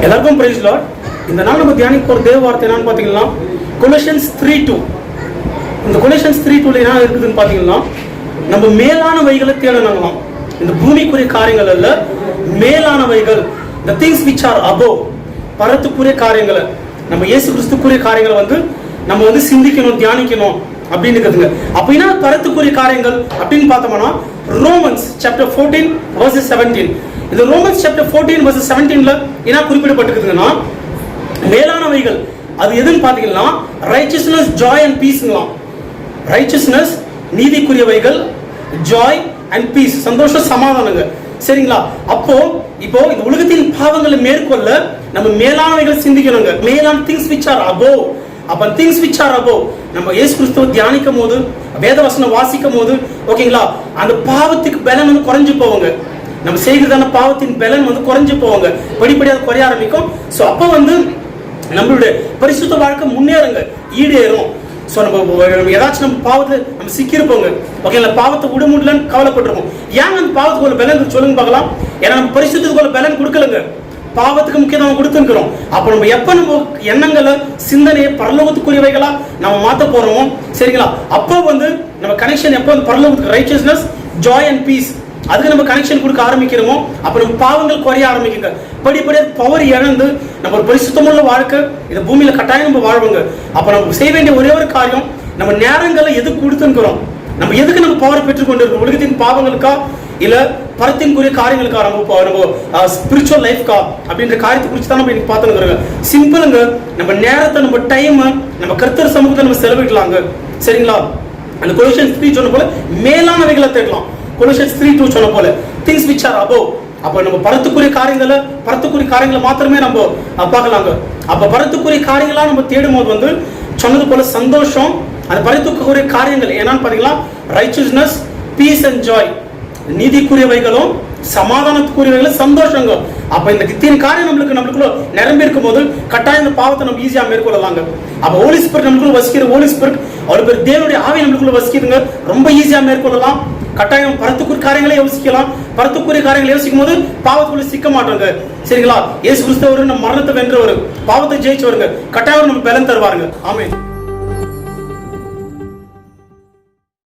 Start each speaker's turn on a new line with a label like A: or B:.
A: எல்லாருக்கும் price Lord. இந்த நாள் நம்ம தியானிக்க ஒரு தேவ வார்த்தை என்னன்னு பார்த்தீங்கன்னா கொலோசியன்ஸ் 3:2. இந்த கொலோசியன்ஸ் 3:2 என்ன இருக்குதுன்னு பார்த்தீங்கன்னா, நம்ம மேலானவைகளை தேடணுங்களாம். இந்த பூமிக்குரிய காரியங்கள் அல்ல, மேலானவைகள், the things which are above, பரத்துக்குரிய காரியங்களை, நம்ம இயேசு கிறிஸ்துக்குரிய காரியங்களை நம்ம சிந்திக்கணும், தியானிக்கணும் அப்படின்னு இருக்குதுங்க. அப்படின்னா பரத்துக்குரிய காரியங்கள் அப்படின்னு பார்த்தோம்னா ரோமன்ஸ் சாப்டர் 14 verses 17. இந்த ரோமன்ஸ் சாப்டர் 14 verses 17ல என்ன குறிப்பிடப்பட்டிருக்குதுன்னா, மேலானவைகள் அது எதுன்னு பார்த்தீங்கன்னா ரைச்சியஸ்னஸ், ஜாய் அண்ட் பீஸ்ங்களாம். ரைச்சியஸ்னஸ் நீதிக்குரியவைகள், ஜாய் அண்ட் பீஸ் சந்தோஷம், சமாதானங்க. சரிங்களா? இப்போ இந்த உலகத்தின் பாவங்களை மேற்கொள்ள நம்ம மேலானவைகள் சிந்திக்கணுங்க. மேலான திங்ஸ் which are above. அப்ப திங்ஸ் which are above நம்ம இயேசு கிறிஸ்துவை தியானிக்கும் போது, வேதவசனம் வாசிக்கும் போது, ஓகேங்களா, அந்த பாவத்துக்கு பலன் குறைஞ்சு போவாங்க. நம்ம செய்கிறதான பாவத்தின் பலன் குறைஞ்சு போவாங்க, படிப்படியாக குறைய ஆரம்பிக்கும். ஸோ அப்போ நம்மளுடைய பரிசுத்த வாழ்க்கை முன்னேறுங்க, ஈடேறும். ஸோ நம்ம ஏதாச்சும் நம்ம பாவத்தில் நம்ம சிக்கியிருப்போங்க, ஓகேங்களா, பாவத்தை விட முடியலன்னு கவலைப்பட்டிருப்போம். ஏன் அந்த பாவத்துக்கு ஒரு பலன் சொல்லுங்க பார்க்கலாம். ஏன்னா நம்ம பரிசுத்தத்துக்கு ஒரு பலன் கொடுக்கலங்க, பாவத்துக்கு முக்கியத்துவம் கொடுத்துருக்கிறோம். அப்போ நம்ம எப்போ நம்ம எண்ணங்களை, சிந்தனையை பரலோகத்துக்குரியவைகளா நம்ம மாற்ற போறோமோ, சரிங்களா, அப்போ நம்ம கனெக்ஷன் எப்போ பரலோகத்துக்கு, ரைச்சியஸ்னஸ், ஜாய் அண்ட் பீஸ், அதுக்கு நம்ம கனெக்ஷன் கொடுக்க ஆரம்பிக்கிறோமோ, அப்போ நம்ம பாவங்கள் குறைய ஆரம்பிக்குங்க. படிப்படியாக பவர் இழந்து நம்ம ஒரு பரிசுத்தமுள்ள வாழ்க்கை இந்த பூமியில கட்டாயம் நம்ம வாழ்வோங்க. அப்போ நம்ம செய்ய வேண்டிய ஒரே ஒரு காரியம், நம்ம நேரங்களை எதுக்கு கொடுத்துருக்கிறோம், நம்ம எதுக்கு நம்ம பவர் பெற்றுக்கொண்டு இருக்கோம், உலகத்தின் பாவங்களுக்கா இல்ல பரத்தின்குரிய காரியங்களுக்கா, நம்ம ஸ்பிரிச்சுவல் லைஃப்கா அப்படின்ற காரியத்தை குறித்து தான் நம்ம இன்னைக்கு பார்த்துருக்குறோங்க. சிம்பிளுங்க, நம்ம நேரத்தை, நம்ம டைம் நம்ம கர்த்தர் சமூகத்தை நம்ம செலவிடலாங்க. சரிங்களா? அந்த கொலோசியன்ஸ் 3 சொன்ன போல மேலானவைகளை தேடலாம். கொலோசியன்ஸ் 3:2 சொன்ன போல திங்ஸ் which are above. அப்ப நம்ம பரத்துக்குரிய காரியங்களை மாத்திரமே நம்ம பார்க்கலாங்க. அப்ப பரத்துக்குரிய காரியங்களா நம்ம தேடும் போது சொன்னது போல சந்தோஷம், அந்த பரத்துக்குரிய காரியங்கள் என்னன்னு பாத்தீங்கன்னா ரைச்சியஸ்னஸ், பீஸ் அண்ட் ஜாய், நீதிக்குரியவைகளும் சமாதானத்துக்குரியவைகளும் சந்தோஷங்க. அப்ப இந்த கித்தியின் காரியம் நம்மளுக்குள்ள நிரம்பி இருக்கும் போது கட்டாயம் இந்த பாவத்தை நம்ம ஈஸியா மேற்கொள்ளலாங்க. அப்ப ஹோலி ஸ்பிரிட் நமக்குள்ள வசிக்கிற, ஹோலி ஸ்பிரிட் அவ்வளவு பேர் தேவனுடைய ஆவி நம்மளுக்குள்ள வசிக்குதுங்க, ரொம்ப ஈஸியா மேற்கொள்ளலாம். கட்டாயம் பரத்துக்குரிய காரியங்களை யோசிக்கலாம். பரத்துக்குரிய காரியங்களை யோசிக்கும் போது பாவத்துக்குள்ள சிக்க மாட்டோங்க. சரிங்களா? இயேசு கிறிஸ்து நம்ம மரணத்தை வென்றவர், பாவத்தை ஜெயிச்சவருங்க, கட்டாயம் நம்ம பலன் தருவாருங்க. ஆமென்.